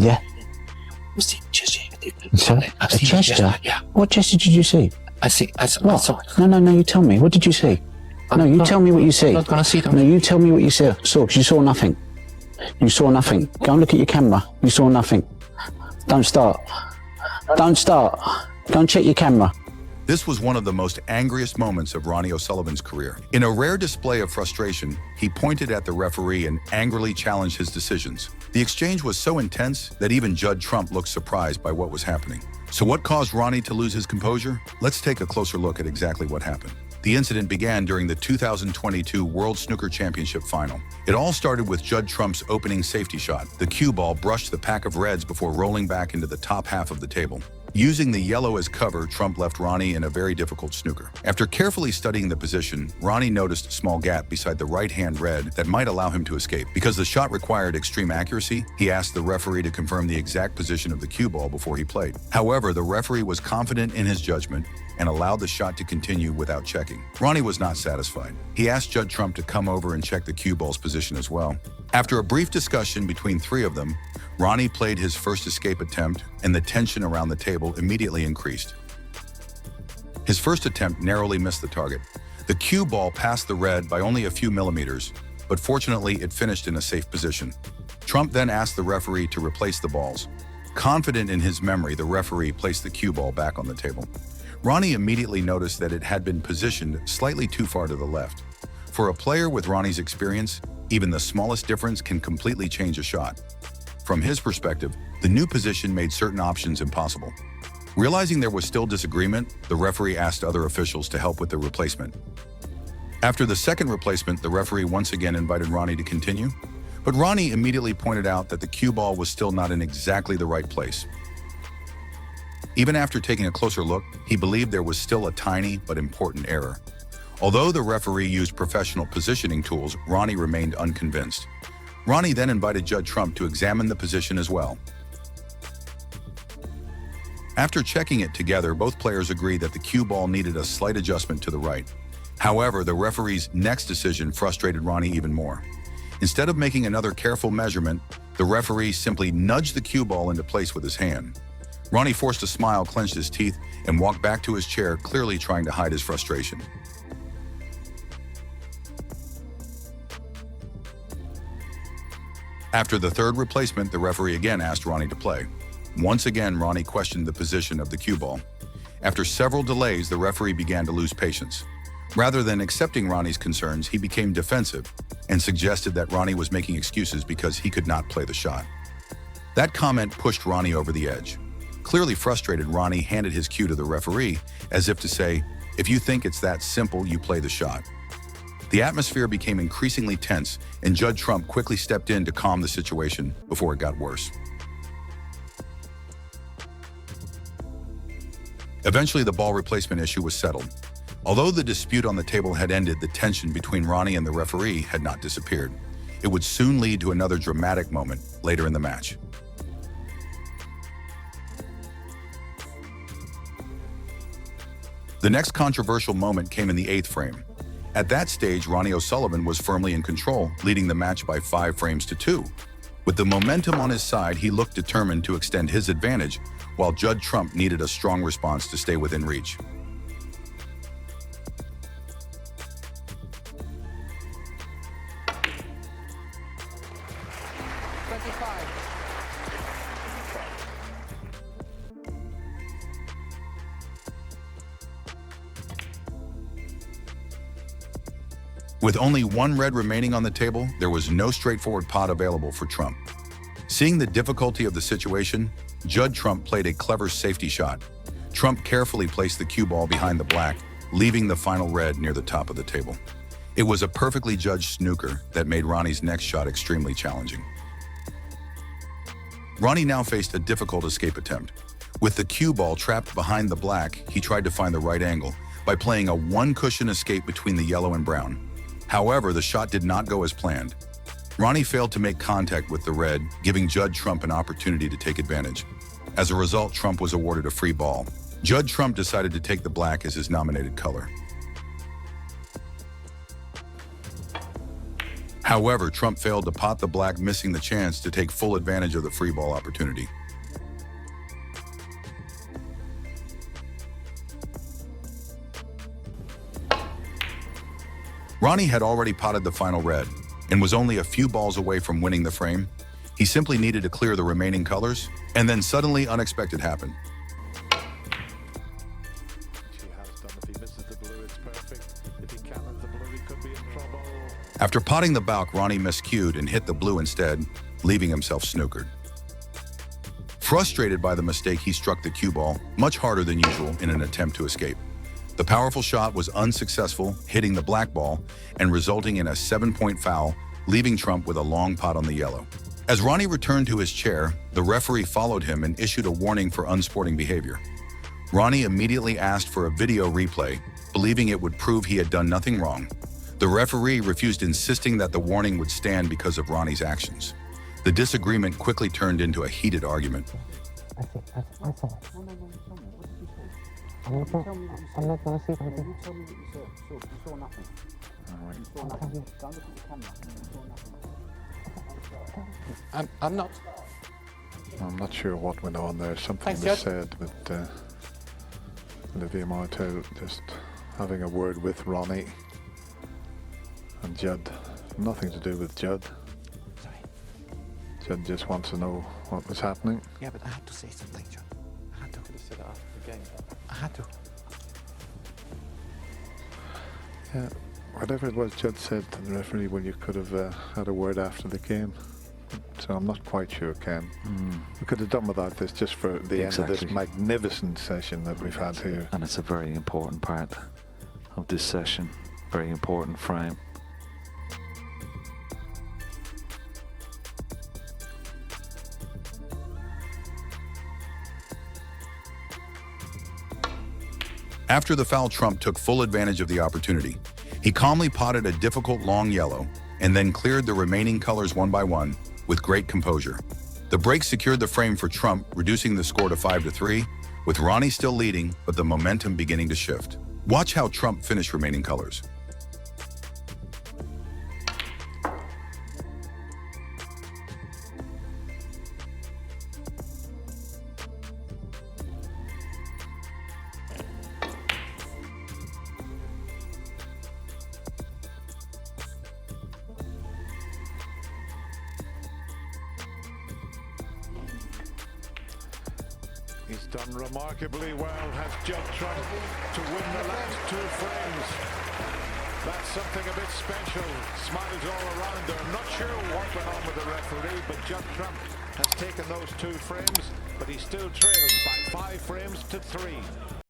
Yeah. So, a gesture? Yeah. What gesture did you see? I What? saw. No, you tell me. What did you see? No, you tell me what you see. I'm not gonna see them. No, you tell me what you saw, because you saw nothing. You saw nothing. Go and look at your camera. You saw nothing. Don't start. Don't start. Go and check your camera. This was one of the most angriest moments of Ronnie O'Sullivan's career. In a rare display of frustration, he pointed at the referee and angrily challenged his decisions. The exchange was so intense that even Judd Trump looked surprised by what was happening. So what caused Ronnie to lose his composure? Let's take a closer look at exactly what happened. The incident began during the 2022 World Snooker Championship final. It all started with Judd Trump's opening safety shot. The cue ball brushed the pack of reds before rolling back into the top half of the table. Using the yellow as cover, Trump left Ronnie in a very difficult snooker. After carefully studying the position, Ronnie noticed a small gap beside the right-hand red that might allow him to escape. Because the shot required extreme accuracy, he asked the referee to confirm the exact position of the cue ball before he played. However, the referee was confident in his judgment and allowed the shot to continue without checking. Ronnie was not satisfied. He asked Judd Trump to come over and check the cue ball's position as well. After a brief discussion between three of them, Ronnie played his first escape attempt, and the tension around the table immediately increased. His first attempt narrowly missed the target. The cue ball passed the red by only a few millimeters, but fortunately it finished in a safe position. Trump then asked the referee to replace the balls. Confident in his memory, the referee placed the cue ball back on the table. Ronnie immediately noticed that it had been positioned slightly too far to the left. For a player with Ronnie's experience, even the smallest difference can completely change a shot. From his perspective, the new position made certain options impossible. Realizing there was still disagreement, the referee asked other officials to help with the replacement. After the second replacement, the referee once again invited Ronnie to continue, but Ronnie immediately pointed out that the cue ball was still not in exactly the right place. Even after taking a closer look, he believed there was still a tiny but important error. Although the referee used professional positioning tools, Ronnie remained unconvinced. Ronnie then invited Judd Trump to examine the position as well. After checking it together, both players agreed that the cue ball needed a slight adjustment to the right. However, the referee's next decision frustrated Ronnie even more. Instead of making another careful measurement, the referee simply nudged the cue ball into place with his hand. Ronnie forced a smile, clenched his teeth, and walked back to his chair, clearly trying to hide his frustration. After the third replacement, the referee again asked Ronnie to play. Once again, Ronnie questioned the position of the cue ball. After several delays, the referee began to lose patience. Rather than accepting Ronnie's concerns, he became defensive and suggested that Ronnie was making excuses because he could not play the shot. That comment pushed Ronnie over the edge. Clearly frustrated, Ronnie handed his cue to the referee, as if to say, "If you think it's that simple, you play the shot." The atmosphere became increasingly tense, and Judd Trump quickly stepped in to calm the situation before it got worse. Eventually, the ball replacement issue was settled. Although the dispute on the table had ended, the tension between Ronnie and the referee had not disappeared. It would soon lead to another dramatic moment later in the match. The next controversial moment came in the 8th frame. At that stage, Ronnie O'Sullivan was firmly in control, leading the match by 5 frames to 2. With the momentum on his side, he looked determined to extend his advantage, while Judd Trump needed a strong response to stay within reach. With only one red remaining on the table, there was no straightforward pot available for Trump. Seeing the difficulty of the situation, Judd Trump played a clever safety shot. Trump carefully placed the cue ball behind the black, leaving the final red near the top of the table. It was a perfectly judged snooker that made Ronnie's next shot extremely challenging. Ronnie now faced a difficult escape attempt. With the cue ball trapped behind the black, he tried to find the right angle by playing a one-cushion escape between the yellow and brown. However, the shot did not go as planned. Ronnie failed to make contact with the red, giving Judd Trump an opportunity to take advantage. As a result, Trump was awarded a free ball. Judd Trump decided to take the black as his nominated color. However, Trump failed to pot the black, missing the chance to take full advantage of the free ball opportunity. Ronnie had already potted the final red and was only a few balls away from winning the frame. He simply needed to clear the remaining colors, and then suddenly unexpected happened. After potting the baulk, Ronnie miscued and hit the blue instead, leaving himself snookered. Frustrated by the mistake, he struck the cue ball much harder than usual in an attempt to escape. The powerful shot was unsuccessful, hitting the black ball and resulting in a 7-point foul, leaving Trump with a long pot on the yellow. As Ronnie returned to his chair, the referee followed him and issued a warning for unsporting behavior. Ronnie immediately asked for a video replay, believing it would prove he had done nothing wrong. The referee refused, insisting that the warning would stand because of Ronnie's actions. The disagreement quickly turned into a heated argument. I'm not going to see something. I'm not sure what went on there. Something was said with Olivia Martel just having a word with Ronnie and Judd. Nothing to do with Judd. Sorry. Judd just wants to know what was happening. Yeah, but I had to say something, John. I had to. Could have said it after the game. I had to. Yeah, whatever it was Judd said to the referee, well, you could have had a word after the game. So I'm not quite sure, Ken. We could have done without this just for the end of this magnificent session that we've had here. And it's a very important part of this session, very important frame. After the foul, Trump took full advantage of the opportunity. He calmly potted a difficult long yellow and then cleared the remaining colors one by one with great composure. The break secured the frame for Trump, reducing the score to 5-3, with Ronnie still leading, but the momentum beginning to shift. Watch how Trump finished remaining colors. He's done remarkably well, has Judd Trump, to win the last two frames. That's something a bit special. Smiles all around there. I'm not sure what went on with the referee, but Judd Trump has taken those two frames, but he still trails by 5 frames to 3.